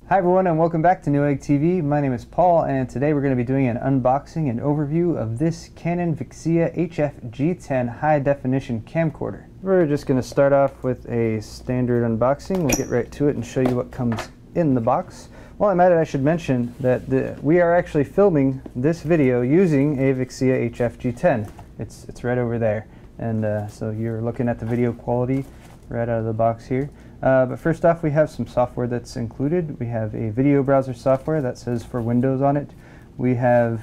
Hi everyone and welcome back to Newegg TV. My name is Paul and today we're going to be doing an unboxing and overview of this Canon VIXIA HF G10 high definition camcorder. We're just going to start off with a standard unboxing. We'll get right to it and show you what comes in the box. While I'm at it, I should mention that we are actually filming this video using a VIXIA HF G10. It's right over there, and so you're looking at the video quality right out of the box here. But first off, we have some software that's included. We have a video browser software that says for Windows on it. We have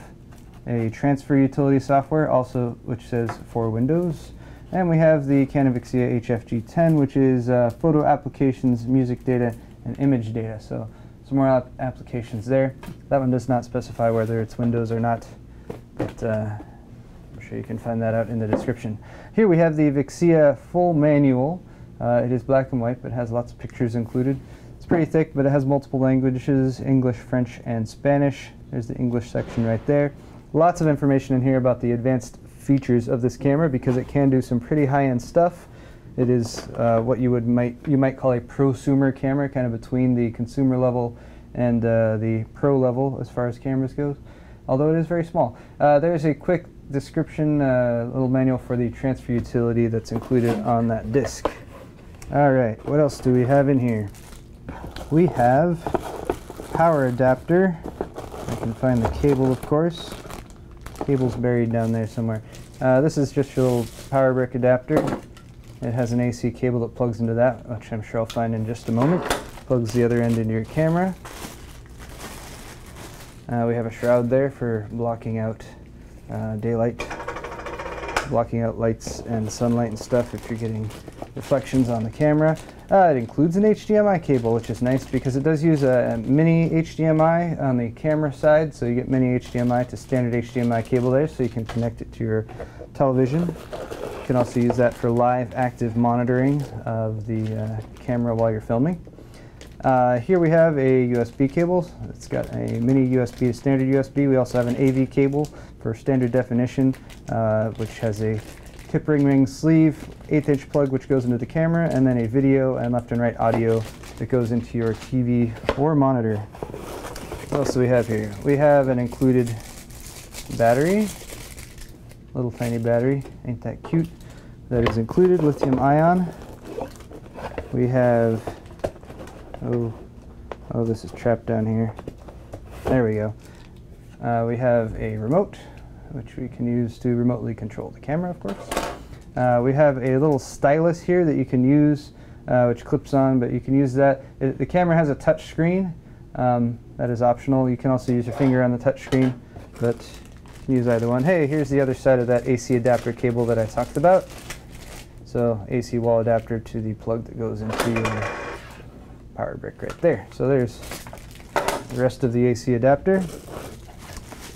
a transfer utility software also which says for Windows. And we have the Canon VIXIA HF G10, which is photo applications, music data, and image data. So some more applications there. That one does not specify whether it's Windows or not, but I'm sure you can find that out in the description. Here we have the VIXIA full manual. It is black and white, but has lots of pictures included. It's pretty thick, but it has multiple languages, English, French, and Spanish. There's the English section right there. Lots of information in here about the advanced features of this camera because it can do some pretty high-end stuff. It is what you might call a prosumer camera, kind of between the consumer level and the pro level as far as cameras goes, although it is very small. There's a quick description, little manual for the transfer utility that's included on that disc. Alright, what else do we have in here? We have power adapter. I can find the cable, of course. Cable's buried down there somewhere. This is just your little power brick adapter. It has an AC cable that plugs into that, which I'm sure I'll find in just a moment. Plugs the other end into your camera. We have a shroud there for blocking out daylight, blocking out lights and sunlight and stuff if you're getting reflections on the camera. It includes an HDMI cable, which is nice because it does use a mini HDMI on the camera side, so you get mini HDMI to standard HDMI cable there, so you can connect it to your television. You can also use that for live active monitoring of the camera while you're filming. Here we have a USB cable. It's got a mini USB to standard USB. We also have an AV cable for standard definition, which has a tip ring sleeve, 1/8" plug which goes into the camera, and then a video and left and right audio that goes into your TV or monitor. What else do we have here? We have an included battery, little tiny battery, ain't that cute, that is included, lithium ion. We have, oh this is trapped down here, there we go. We have a remote, which we can use to remotely control the camera, of course. We have a little stylus here that you can use, which clips on, but you can use that. The camera has a touch screen. That is optional. You can also use your finger on the touch screen, but you can use either one. Hey, here's the other side of that AC adapter cable that I talked about. So AC wall adapter to the plug that goes into your power brick right there. So there's the rest of the AC adapter.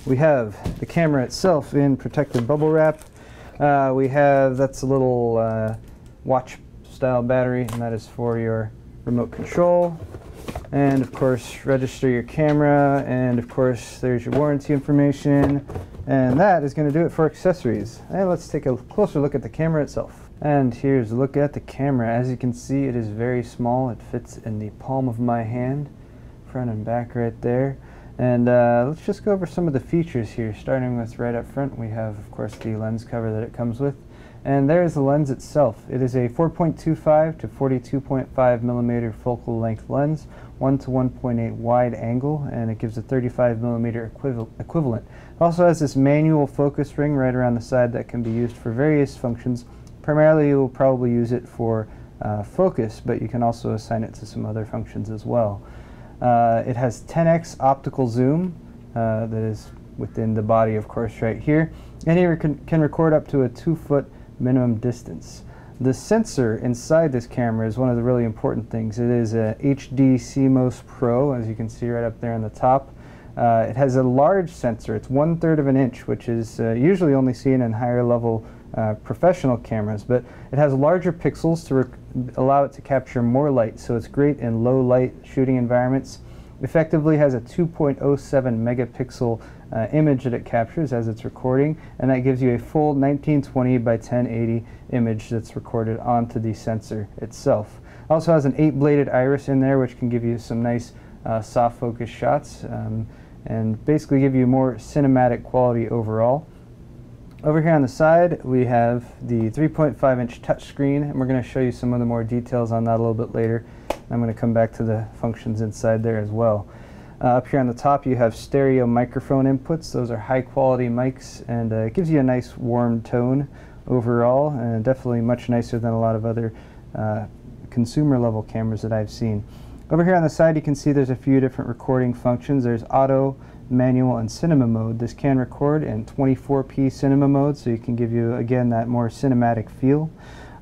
We have the camera itself in protective bubble wrap. That's a little watch style battery, and that is for your remote control. And of course, register your camera, and of course, there's your warranty information. And that is going to do it for accessories. And let's take a closer look at the camera itself. And here's a look at the camera. As you can see, it is very small. It fits in the palm of my hand, front and back right there. And let's just go over some of the features here. Starting with right up front, we have, of course, the lens cover that it comes with. And there's the lens itself. It is a 4.25 to 42.5 millimeter focal length lens, 1 to 1.8 wide angle, and it gives a 35 millimeter equivalent. It also has this manual focus ring right around the side that can be used for various functions. Primarily, you will probably use it for focus, but you can also assign it to some other functions as well. It has 10x optical zoom that is within the body, of course, right here. And here it can record up to a 2-foot minimum distance. The sensor inside this camera is one of the really important things. It is a HD CMOS Pro, as you can see right up there on the top. It has a large sensor. It's 1/3 of an inch, which is usually only seen in higher level professional cameras, but it has larger pixels to allow it to capture more light, so it's great in low light shooting environments. Effectively has a 2.07 megapixel image that it captures as it's recording, and that gives you a full 1920 by 1080 image that's recorded onto the sensor itself. Also has an 8-bladed iris in there, which can give you some nice soft focus shots, and basically give you more cinematic quality overall. Over here on the side we have the 3.5-inch touchscreen, and we're going to show you some of the more details on that a little bit later. I'm going to come back to the functions inside there as well. Up here on the top you have stereo microphone inputs. Those are high quality mics, and it gives you a nice warm tone overall, and definitely much nicer than a lot of other consumer level cameras that I've seen. Over here on the side you can see there's a few different recording functions. There's auto, manual, and cinema mode. This can record in 24p cinema mode, so you can give you again that more cinematic feel.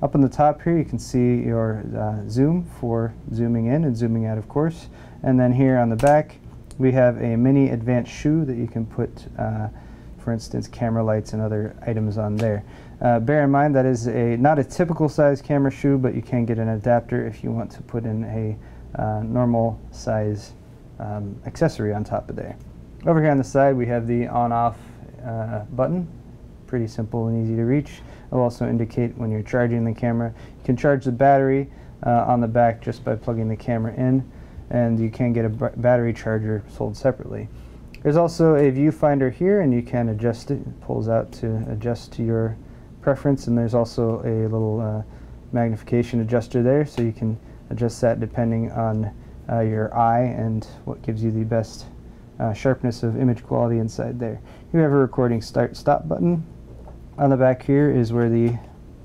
Up on the top here you can see your zoom for zooming in and zooming out, of course. And then here on the back we have a mini advanced shoe that you can put for instance camera lights and other items on there. Bear in mind that is not a typical size camera shoe, but you can get an adapter if you want to put in a normal size accessory on top of there. Over here on the side we have the on-off button. Pretty simple and easy to reach. It will also indicate when you're charging the camera. You can charge the battery on the back just by plugging the camera in, and you can get a battery charger sold separately. There's also a viewfinder here, and you can adjust it. It pulls out to adjust to your preference, and there's also a little magnification adjuster there, so you can adjust that depending on your eye and what gives you the best sharpness of image quality inside there. You have a recording start-stop button. On the back here is where the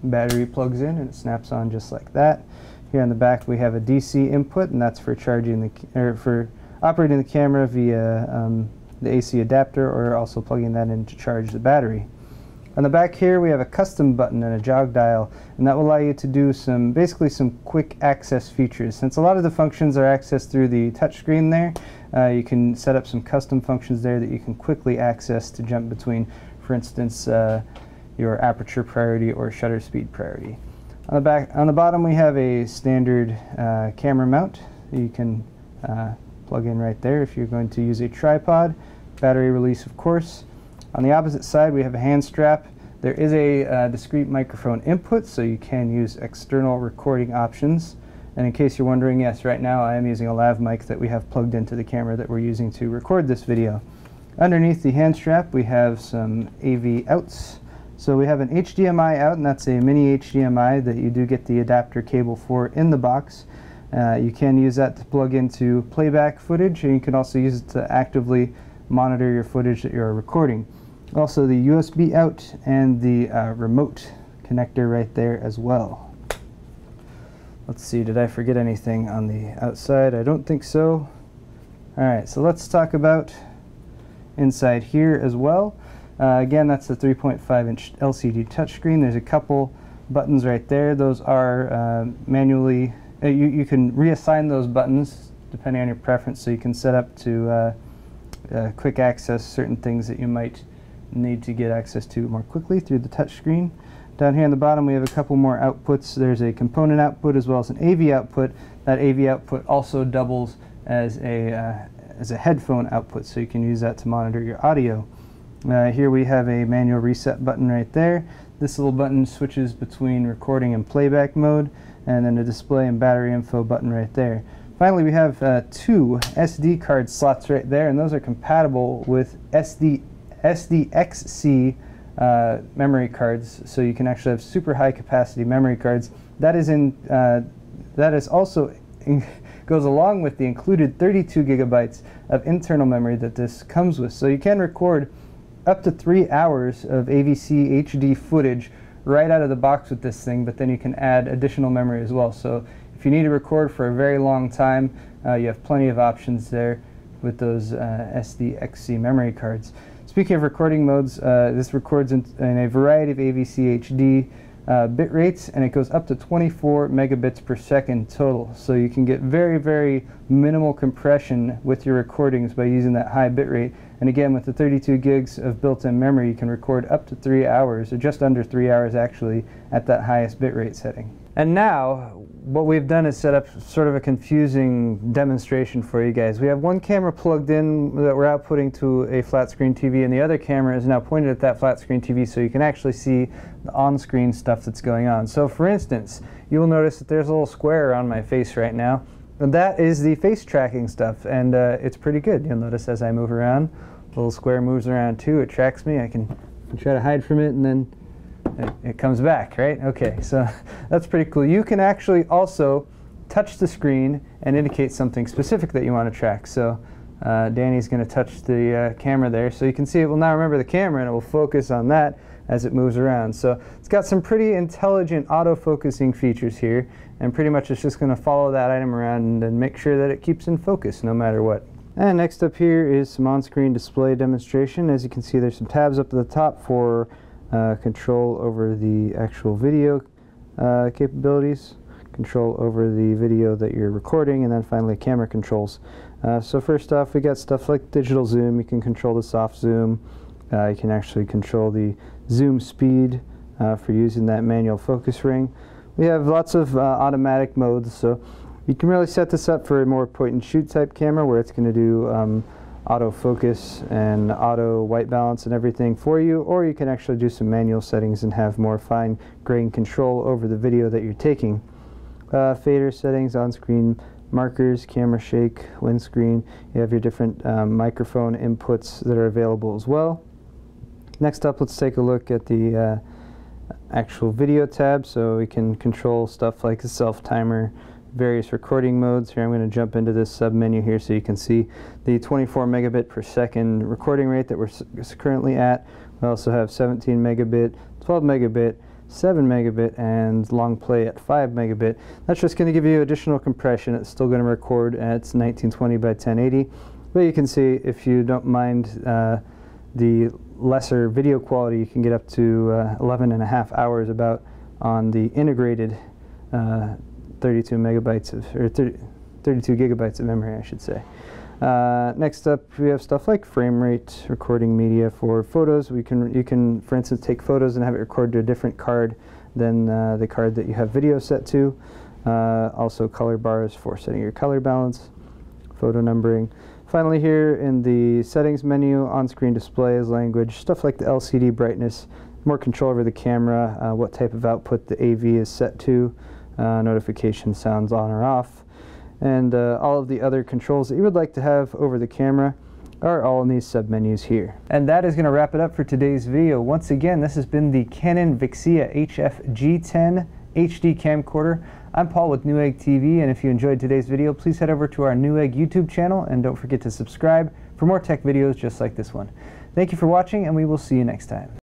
battery plugs in, and it snaps on just like that. Here on the back we have a DC input, and that's for charging for operating the camera via the AC adapter, or also plugging that in to charge the battery. On the back here we have a custom button and a jog dial, and that will allow you to do basically some quick access features. Since a lot of the functions are accessed through the touchscreen there, you can set up some custom functions there that you can quickly access to jump between, for instance, your aperture priority or shutter speed priority. On the bottom we have a standard camera mount that you can plug in right there if you're going to use a tripod. Battery release, of course. On the opposite side we have a hand strap. There is a discrete microphone input, so you can use external recording options. And in case you're wondering, yes, right now I am using a lav mic that we have plugged into the camera that we're using to record this video. Underneath the hand strap we have some AV outs. So we have an HDMI out, and that's a mini HDMI that you do get the adapter cable for in the box. You can use that to plug into playback footage, and you can also use it to actively monitor your footage that you're recording. Also the USB out and the remote connector right there as well. Let's see, did I forget anything on the outside? I don't think so. Alright, so let's talk about inside here as well. Again, that's the 3.5-inch LCD touchscreen. There's a couple buttons right there. Those are manually, you can reassign those buttons depending on your preference, so you can set up to quick access certain things that you might need to get access to more quickly through the touchscreen. Down here on the bottom we have a couple more outputs. There's a component output as well as an AV output. That AV output also doubles as a headphone output, so you can use that to monitor your audio. Here we have a manual reset button right there. This little button switches between recording and playback mode, and then a display and battery info button right there. Finally, we have two SD card slots right there, and those are compatible with SDXC memory cards, so you can actually have super high capacity memory cards. That is also goes along with the included 32 gigabytes of internal memory that this comes with. So you can record up to 3 hours of AVC HD footage right out of the box with this thing, but then you can add additional memory as well. So if you need to record for a very long time, you have plenty of options there with those SDXC memory cards. Speaking of recording modes, this records in a variety of AVC HD bit rates, and it goes up to 24 megabits per second total. So you can get very, very minimal compression with your recordings by using that high bit rate. And again, with the 32 gigs of built-in memory, you can record up to 3 hours, or just under 3 hours actually, at that highest bit rate setting. And now, what we've done is set up sort of a confusing demonstration for you guys. We have one camera plugged in that we're outputting to a flat screen TV, and the other camera is now pointed at that flat screen TV, so you can actually see the on-screen stuff that's going on. So for instance, you'll notice that there's a little square around my face right now. And that is the face tracking stuff, and it's pretty good. You'll notice as I move around, the little square moves around too. It tracks me. I can try to hide from it, and then it comes back, right? Okay, so that's pretty cool. You can actually also touch the screen and indicate something specific that you want to track. So Danny's going to touch the camera there, so you can see it will now remember the camera and it will focus on that as it moves around. So it's got some pretty intelligent auto-focusing features here, and pretty much it's just going to follow that item around and make sure that it keeps in focus no matter what. And next up here is some on-screen display demonstration. As you can see, there's some tabs up at the top for control over the actual video capabilities, control over the video that you're recording, and then finally camera controls. So first off, we got stuff like digital zoom. You can control the soft zoom. You can actually control the zoom speed for using that manual focus ring. We have lots of automatic modes, so you can really set this up for a more point and shoot type camera where it's going to do autofocus and auto white balance and everything for you, or you can actually do some manual settings and have more fine-grained control over the video that you're taking. Fader settings, on-screen markers, camera shake, windscreen. You have your different microphone inputs that are available as well. Next up, let's take a look at the actual video tab. So we can control stuff like the self-timer, various recording modes. Here I'm going to jump into this sub-menu here so you can see the 24 megabit per second recording rate that we're currently at. We also have 17 megabit, 12 megabit, 7 megabit, and long play at 5 megabit. That's just going to give you additional compression. It's still going to record at 1920 by 1080, but you can see if you don't mind the lesser video quality, you can get up to 11.5 hours about on the integrated 32 gigabytes of memory, I should say. Next up, we have stuff like frame rate, recording media for photos. You can, for instance, take photos and have it record to a different card than the card that you have video set to. Also color bars for setting your color balance, photo numbering. Finally, here in the settings menu, on-screen displays, language, stuff like the LCD brightness, more control over the camera, what type of output the AV is set to, notification sounds on or off, and all of the other controls that you would like to have over the camera are all in these sub-menus here. And that is going to wrap it up for today's video. Once again, this has been the Canon VIXIA HF G10 HD camcorder. I'm Paul with Newegg TV, and if you enjoyed today's video, please head over to our Newegg YouTube channel and don't forget to subscribe for more tech videos just like this one. Thank you for watching, and we will see you next time.